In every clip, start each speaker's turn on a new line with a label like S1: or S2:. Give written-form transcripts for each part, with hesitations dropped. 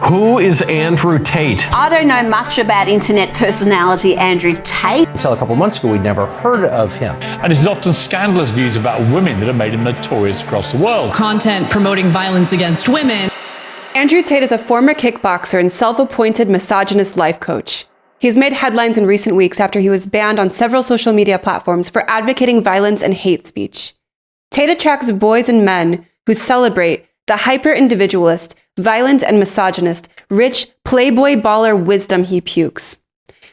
S1: Who is Andrew Tate?
S2: I don't know much about internet personality Andrew Tate.
S3: Until a couple months ago, we'd never heard of him.
S4: And his often scandalous views about women that have made him notorious across the world.
S5: Content promoting violence against women.
S6: Andrew Tate is a former kickboxer and self-appointed misogynist life coach. He's made headlines in recent weeks after he was banned on several social media platforms for advocating violence and hate speech. Tate attracts boys and men who celebrate the hyper-individualist, violent and misogynist, rich, playboy baller wisdom he pukes.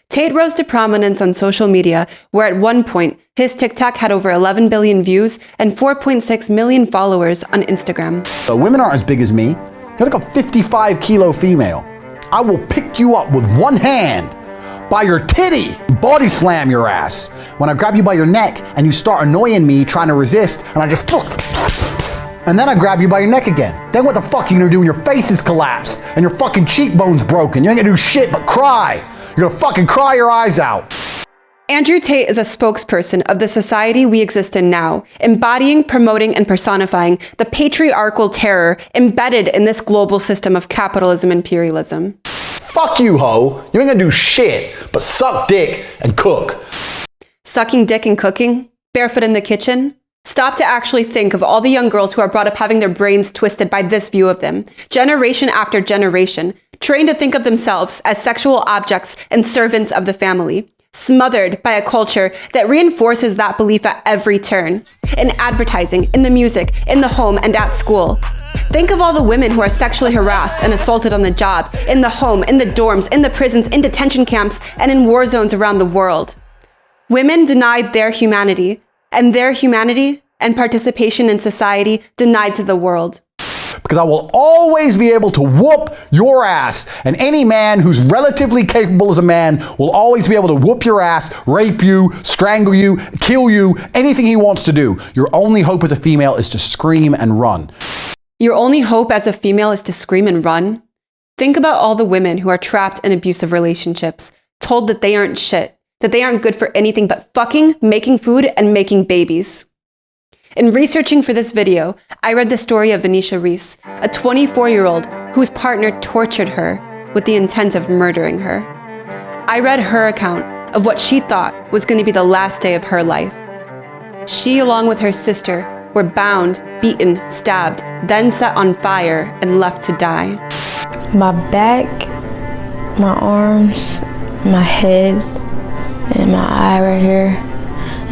S6: Tate rose to prominence on social media, where at one point, his TikTok had over 11 billion views and 4.6 million followers on Instagram.
S7: So women aren't as big as me. You're like a 55-kilo female. I will pick you up with one hand by your titty, body slam your ass. When I grab you by your neck and you start annoying me, trying to resist, and I just and then I grab you by your neck again. Then what the fuck are you gonna do when your face is collapsed and your fucking cheekbone's broken? You ain't gonna do shit but cry. You're gonna fucking cry your eyes out.
S6: Andrew Tate is a spokesperson of the society we exist in now, embodying, promoting, and personifying the patriarchal terror embedded in this global system of capitalism and imperialism.
S7: Fuck you, ho. You ain't gonna do shit but suck dick and cook.
S6: Sucking dick and cooking? Barefoot in the kitchen? Stop to actually think of all the young girls who are brought up having their brains twisted by this view of them, generation after generation, trained to think of themselves as sexual objects and servants of the family, smothered by a culture that reinforces that belief at every turn, in advertising, in the music, in the home, and at school. Think of all the women who are sexually harassed and assaulted on the job, in the home, in the dorms, in the prisons, in detention camps, and in war zones around the world. Women denied their humanity and participation in society denied to the world.
S7: Because I will always be able to whoop your ass. And any man who's relatively capable as a man will always be able to whoop your ass, rape you, strangle you, kill you, anything he wants to do. Your only hope as a female is to scream and run.
S6: Your only hope as a female is to scream and run? Think about all the women who are trapped in abusive relationships, told that they aren't shit, that they aren't good for anything but fucking, making food, and making babies. In researching for this video, I read the story of Venetia Reese, a 24-year-old whose partner tortured her with the intent of murdering her. I read her account of what she thought was going to be the last day of her life. She, along with her sister, were bound, beaten, stabbed, then set on fire and left to die.
S8: My back, my arms, my head, and my eye right here.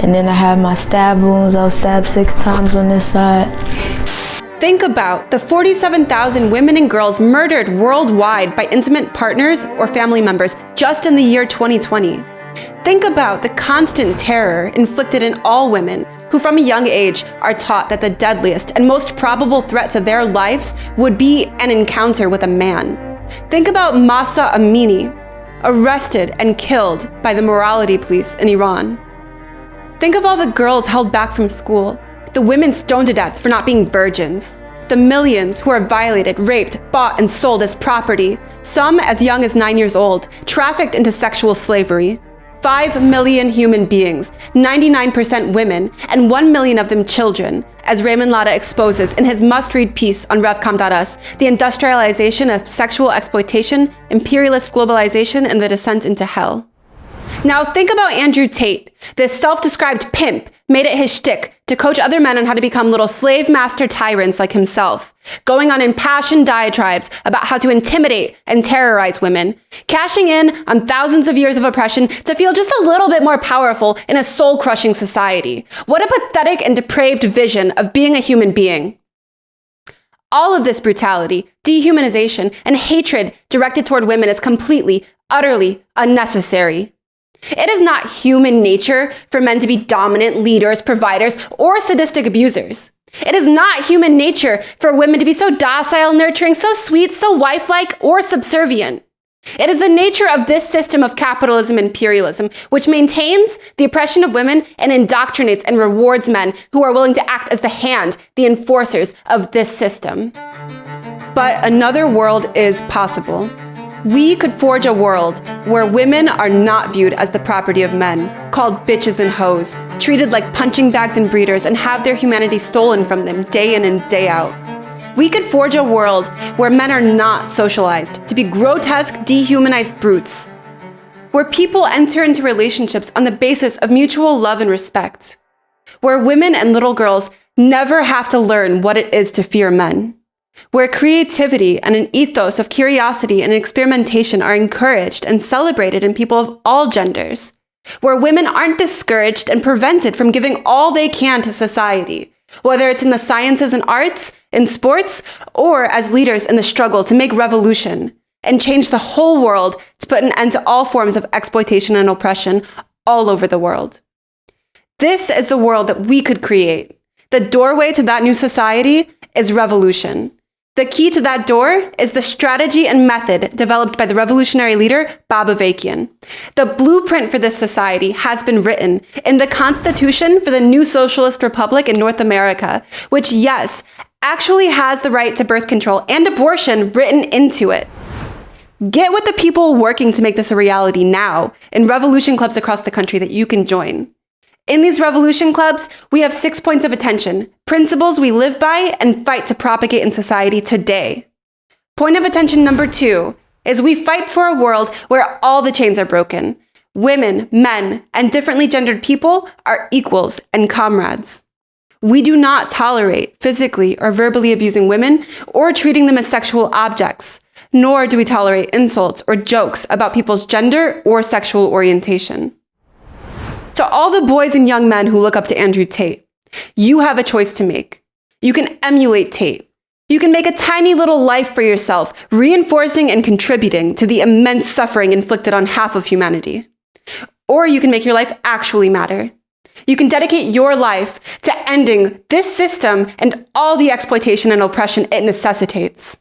S8: And then I have my stab wounds. I was stabbed 6 times on this side.
S6: Think about the 47,000 women and girls murdered worldwide by intimate partners or family members just in the year 2020. Think about the constant terror inflicted in all women who from a young age are taught that the deadliest and most probable threat to their lives would be an encounter with a man. Think about Mahsa Amini, arrested and killed by the morality police in Iran. Think of all the girls held back from school, the women stoned to death for not being virgins, the millions who are violated, raped, bought, and sold as property, some as young as 9 years old, trafficked into sexual slavery. 5 million human beings, 99% women, and 1 million of them children, as Raymond Latta exposes in his must-read piece on Revcoms, The Industrialization of Sexual Exploitation, Imperialist Globalization, and the Descent into Hell. Now think about Andrew Tate, this self-described pimp made it his shtick to coach other men on how to become little slave master tyrants like himself, going on impassioned diatribes about how to intimidate and terrorize women, cashing in on thousands of years of oppression to feel just a little bit more powerful in a soul-crushing society. What a pathetic and depraved vision of being a human being. All of this brutality, dehumanization, and hatred directed toward women is completely, utterly unnecessary. It is not human nature for men to be dominant leaders, providers, or sadistic abusers. It is not human nature for women to be so docile, nurturing, so sweet, so wife-like, or subservient. It is the nature of this system of capitalism and imperialism which maintains the oppression of women and indoctrinates and rewards men who are willing to act as the hand, the enforcers of this system. But another world is possible. We could forge a world where women are not viewed as the property of men, called bitches and hoes, treated like punching bags and breeders, and have their humanity stolen from them day in and day out. we could forge a world where men are not socialized to be grotesque, dehumanized brutes, where people enter into relationships on the basis of mutual love and respect, where women and little girls never have to learn what it is to fear men, where creativity and an ethos of curiosity and experimentation are encouraged and celebrated in people of all genders, where women aren't discouraged and prevented from giving all they can to society, whether it's in the sciences and arts, in sports, or as leaders in the struggle to make revolution and change the whole world to put an end to all forms of exploitation and oppression all over the world. This is the world that we could create. The doorway to that new society is revolution. The key to that door is the strategy and method developed by the revolutionary leader, Avakian. The blueprint for this society has been written in the Constitution for the new socialist republic in North America, which, yes, actually has the right to birth control and abortion written into it. Get with the people working to make this a reality now in revolution clubs across the country that you can join. In these revolution clubs, we have 6 points of attention, principles we live by and fight to propagate in society today. Point of attention number 2 is we fight for a world where all the chains are broken. Women, men, and differently gendered people are equals and comrades. We do not tolerate physically or verbally abusing women or treating them as sexual objects, nor do we tolerate insults or jokes about people's gender or sexual orientation. To all the boys and young men who look up to Andrew Tate, you have a choice to make. You can emulate Tate. You can make a tiny little life for yourself, reinforcing and contributing to the immense suffering inflicted on half of humanity. Or you can make your life actually matter. You can dedicate your life to ending this system and all the exploitation and oppression it necessitates.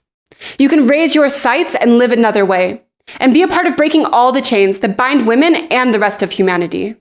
S6: You can raise your sights and live another way, and be a part of breaking all the chains that bind women and the rest of humanity.